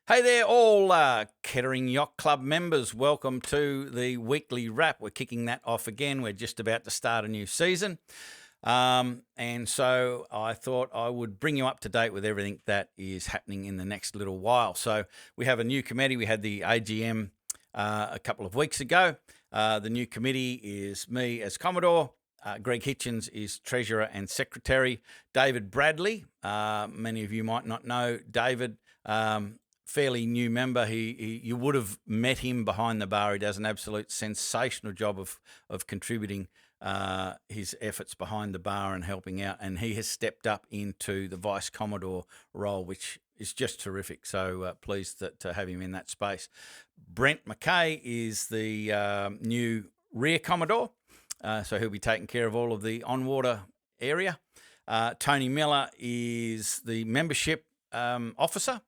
Hey there, all Kettering Yacht Club members. Welcome to the weekly wrap. We're kicking that off again. We're just about to start a new season. And so I thought I would bring you up to date with everything that is happening in the next little while. So we have a new committee. We had the AGM a couple of weeks ago. The new committee is me as Commodore. Greg Hitchens is Treasurer and Secretary. David Bradley, many of you might not know David. Fairly new member. You would have met him behind the bar. He does an absolute sensational job of contributing his efforts behind the bar and helping out. And he has stepped up into the Vice Commodore role, which is just terrific. So pleased to have him in that space. Brent McKay is the new Rear Commodore. So he'll be taking care of all of the on-water area. Tony Miller is the membership officer.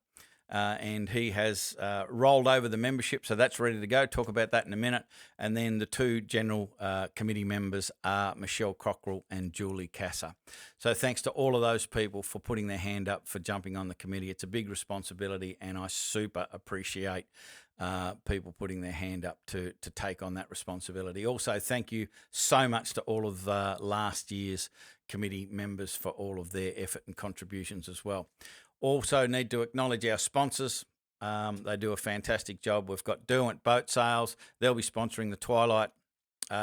And he has rolled over the membership, so that's ready to go. Talk about that in a minute. And then the two general committee members are Michelle Cockrell and Julie Casser. So thanks to all of those people for putting their hand up, for jumping on the committee. It's a big responsibility, and I super appreciate people putting their hand up to take on that responsibility. Also, thank you so much to all of last year's committee members for all of their effort and contributions as well. Also need to acknowledge our sponsors. They do a fantastic job. We've got Derwent Boat Sales. They'll be sponsoring the Twilight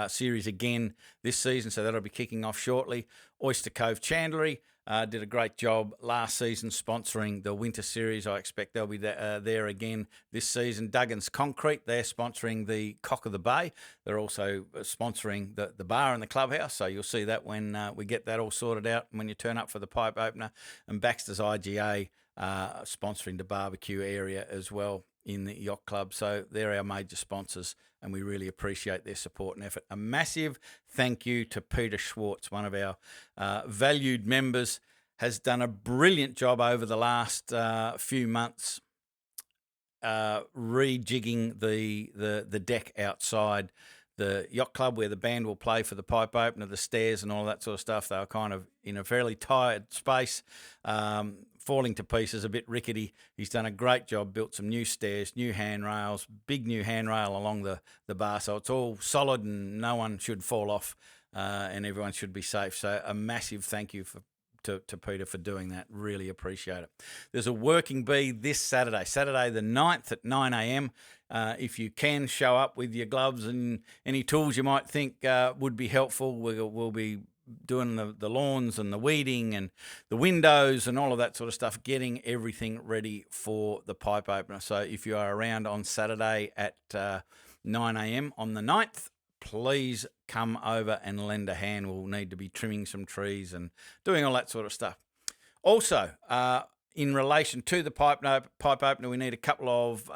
series again this season, so that'll be kicking off shortly. Oyster Cove Chandlery did a great job last season sponsoring the winter series. I expect they'll be there again this season. Duggan's Concrete, they're sponsoring the Cock of the Bay. They're also sponsoring the bar and the clubhouse, so you'll see that when we get that all sorted out when you turn up for the pipe opener. And Baxter's IGA sponsoring the barbecue area as well in the yacht club. So they're our major sponsors, and we really appreciate their support and effort. A massive thank you to Peter Schwartz, one of our valued members, has done a brilliant job over the last few months rejigging the deck outside the yacht club where the band will play for the pipe opener, the stairs and all that sort of stuff. They were kind of in a fairly tired space, falling to pieces, a bit rickety. He's done a great job, built some new stairs, new handrails, big new handrail along the bar, so it's all solid and no one should fall off and everyone should be safe. So a massive thank you to Peter for doing that. Really appreciate it. There's a working bee this Saturday the 9th at 9 a.m. If you can, show up with your gloves and any tools you might think would be helpful. We'll be doing the lawns and the weeding and the windows and all of that sort of stuff, getting everything ready for the pipe opener. So if you are around on Saturday at 9 a.m. on the 9th, please come over and lend a hand. We'll need to be trimming some trees and doing all that sort of stuff. Also, in relation to the pipe opener, we need a couple of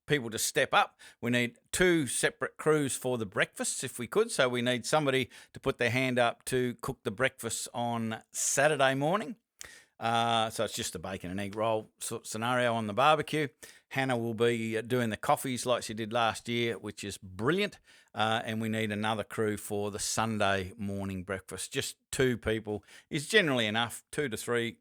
people to step up. We need two separate crews for the breakfasts, if we could. So we need somebody to put their hand up to cook the breakfast on Saturday morning. So it's just a bacon and egg roll scenario on the barbecue. Hannah will be doing the coffees like she did last year, which is brilliant. And we need another crew for the Sunday morning breakfast. Just two people is generally enough, 2 to 3.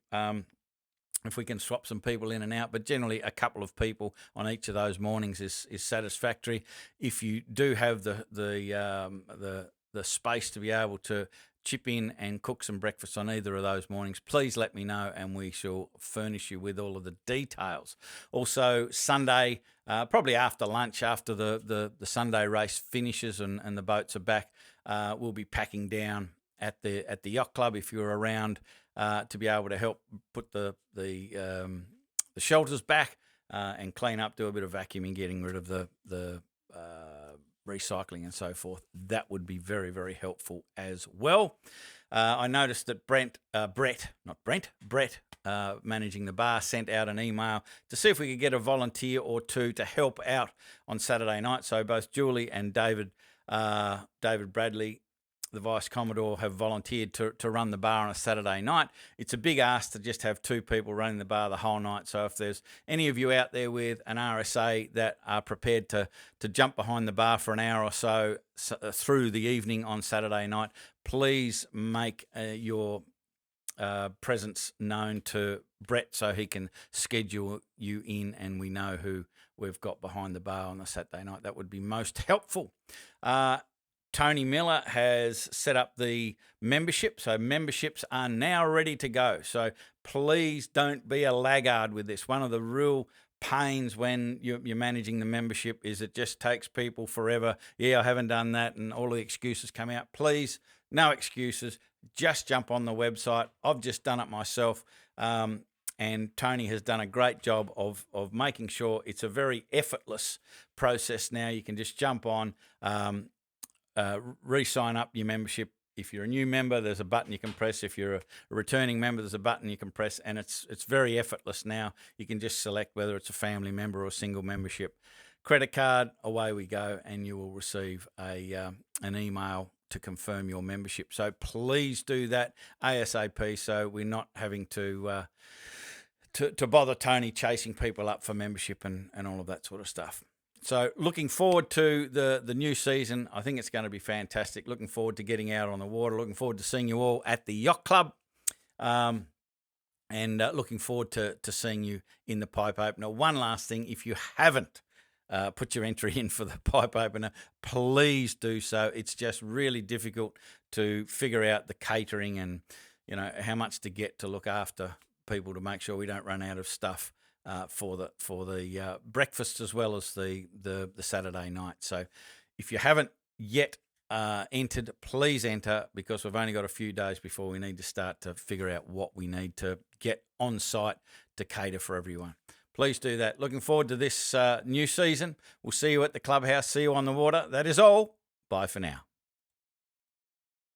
If we can swap some people in and out, but generally a couple of people on each of those mornings is satisfactory. If you do have the space to be able to chip in and cook some breakfast on either of those mornings, please let me know and we shall furnish you with all of the details. Also, Sunday, probably after lunch, after the Sunday race finishes and the boats are back, we'll be packing down at the yacht club if you're around to be able to help put the shelters back and clean up, do a bit of vacuuming, getting rid of the recycling and so forth. That would be very, very helpful as well. I noticed that Brett, managing the bar, sent out an email to see if we could get a volunteer or two to help out on Saturday night. So both Julie and David Bradley, the Vice Commodore, have volunteered to run the bar on a Saturday night. It's a big ask to just have two people running the bar the whole night. So if there's any of you out there with an RSA that are prepared to jump behind the bar for an hour or so through the evening on Saturday night, please make your presence known to Brett so he can schedule you in and we know who we've got behind the bar on the Saturday night. That would be most helpful. Tony Miller has set up the membership, so memberships are now ready to go. So please don't be a laggard with this. One of the real pains when you're managing the membership is it just takes people forever. Yeah, I haven't done that, and all the excuses come out. Please, no excuses. Just jump on the website. I've just done it myself, and Tony has done a great job of making sure it's a very effortless process now. You can just jump on, re-sign up your membership. If you're a new member, there's a button you can press. If you're a returning member, there's a button you can press, and it's very effortless now. You can just select whether it's a family member or a single membership. Credit card, away we go, and you will receive an email to confirm your membership. So please do that ASAP, so we're not having to bother Tony chasing people up for membership and all of that sort of stuff. So looking forward to the new season. I think it's going to be fantastic. Looking forward to getting out on the water. Looking forward to seeing you all at the Yacht Club. And looking forward to seeing you in the pipe opener. One last thing, if you haven't put your entry in for the pipe opener, please do so. It's just really difficult to figure out the catering and, you know, how much to get to look after people to make sure we don't run out of stuff for the breakfast as well as the Saturday night. So if you haven't yet entered, please enter, because we've only got a few days before we need to start to figure out what we need to get on site to cater for everyone. Please do that. Looking forward to this new season. We'll see you at the clubhouse. See you on the water. That is all. Bye for now.